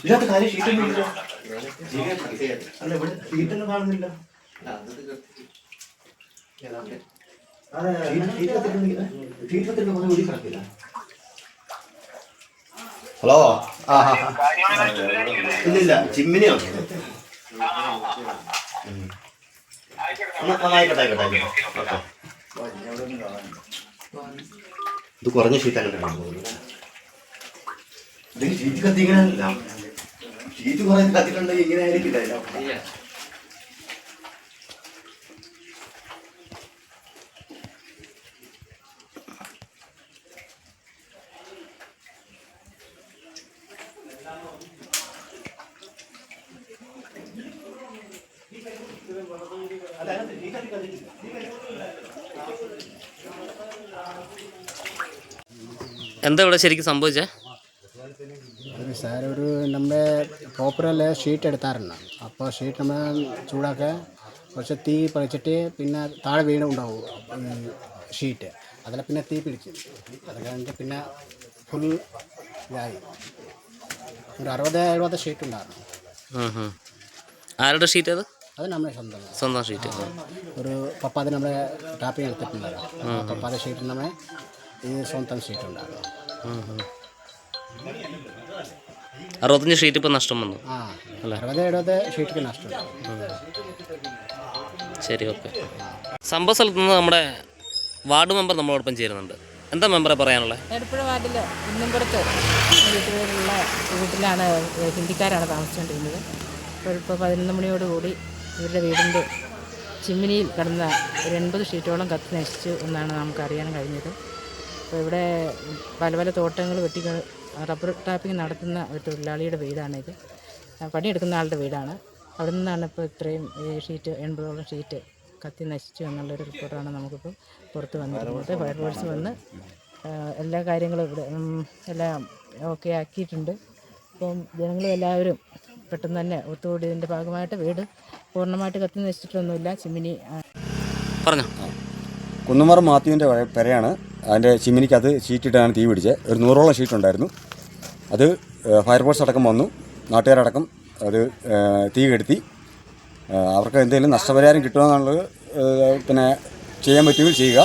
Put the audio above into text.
ഇതിനകത്ത് കാര്യം ഷീറ്റൊന്നും ഇല്ല. അല്ല ഇവിടെ ഷീറ്റൊന്നും കാണുന്നില്ല. ഹലോ ഇല്ലില്ല ചിമ്മിനിയോ ആയിക്കോട്ടെ ആയിക്കോട്ടെ ആയിക്കോട്ടെ. ഇത് കുറഞ്ഞ ഷീറ്റ് അങ്ങനെ ഷീറ്റ് കത്തിക്കണല്ല. ഷീറ്റ് കുറേ കത്തിട്ടുണ്ടെങ്കിൽ ഇങ്ങനെ ആയിരിക്കില്ല. എന്താ ഇവിടെ ശരിക്കും സംഭവിച്ചേ? സാർ ഒരു നമ്മുടെ കോപ്പറല്ലേ ഷീറ്റ് എടുത്താറുണ്ട്. അപ്പോൾ ഷീറ്റ് നമ്മൾ ചൂടാക്കുക, കുറച്ച് തീ പറിച്ചിട്ട് പിന്നെ താഴെ വീണുണ്ടാവും ഷീറ്റ്. അതിൽ പിന്നെ തീ പിടിച്ചു. അത് കഴിഞ്ഞിട്ട് പിന്നെ ഫുൾ ഇതായി. ഒരു 60-70 ഷീറ്റ് ഉണ്ടായിരുന്നു. ആരുടെ ഷീറ്റ് അത്? അത് നമ്മുടെ സ്വന്തം ഷീറ്റ്. ഒരു പപ്പാത് നമ്മുടെ ടാപ്പിങ് എടുത്തിട്ടുണ്ടായിരുന്നു. പപ്പാതെ ഷീറ്റ് നമ്മൾ ഈ സ്വന്തം ഷീറ്റ് ഉണ്ടായിരുന്നു. 65 ഷീറ്റ് ഇപ്പോൾ നഷ്ടം വന്നു. 60-70 ഷീറ്റ് നഷ്ടം. ശരി, ഓക്കെ. സംഭവ സ്ഥലത്ത് നിന്ന് നമ്മുടെ വാർഡ് മെമ്പർ നമ്മളോടൊപ്പം ചേരുന്നുണ്ട്. എന്താ മെമ്പറെ പറയാനുള്ളത്? എടപ്പുഴ വാർഡിൽ കുന്നംപുറത്ത് വീട്ടിലാണ് ഹിന്ദിക്കാരാണ് താമസിച്ചുകൊണ്ടിരുന്നത്. ഇപ്പോൾ 11 മണിയോടുകൂടി ഇവരുടെ വീടിൻ്റെ ചിമ്മിനിയിൽ കിടന്ന ഒരു 80 ഷീറ്റോളം കത്തി നശിച്ചു എന്നാണ് നമുക്കറിയാൻ കഴിഞ്ഞത്. അപ്പോൾ ഇവിടെ പല പല തോട്ടങ്ങൾ വെട്ടി റബ്ബർ ടാപ്പിംഗ് നടത്തുന്ന ഒരു തൊഴിലാളിയുടെ വീടാണിത്. പണിയെടുക്കുന്ന ആളുടെ വീടാണ്. അവിടെ നിന്നാണ് ഇപ്പോൾ ഇത്രയും ഷീറ്റ് 80ഓളം ഷീറ്റ് കത്തി നശിച്ചു എന്നുള്ളൊരു റിപ്പോർട്ടാണ് നമുക്കിപ്പോൾ പുറത്ത് വന്നിരുന്നത്. ഫയർഫോഴ്സ് വന്ന് എല്ലാ കാര്യങ്ങളും ഇവിടെ എല്ലാം ഓക്കെ ആക്കിയിട്ടുണ്ട്. അപ്പം ജനങ്ങളും എല്ലാവരും പെട്ടെന്ന് തന്നെ ഒത്തുകൂടിയതിൻ്റെ ഭാഗമായിട്ട് വീട് പൂർണ്ണമായിട്ട് കത്തി നശിച്ചിട്ടൊന്നുമില്ല. ചിമ്മിനി പറഞ്ഞോ. കുന്നമറ മാത്യുവിൻ്റെ പെരയാണ്. അതിൻ്റെ ചിമ്മിനിക്കകത്ത് ഷീറ്റിട്ടാണ് തീ പിടിച്ചത്. ഒരു 100ഓളം ഷീറ്റുണ്ടായിരുന്നു. അത് ഫയർഫോഴ്സ് അടക്കം വന്നു, നാട്ടുകാരടക്കം അത് തീ കെടുത്തി. അവർക്ക് എന്തെങ്കിലും നഷ്ടപരിഹാരം കിട്ടുമെന്നുള്ളത് പിന്നെ ചെയ്യാൻ പറ്റുമെങ്കിൽ ചെയ്യുക.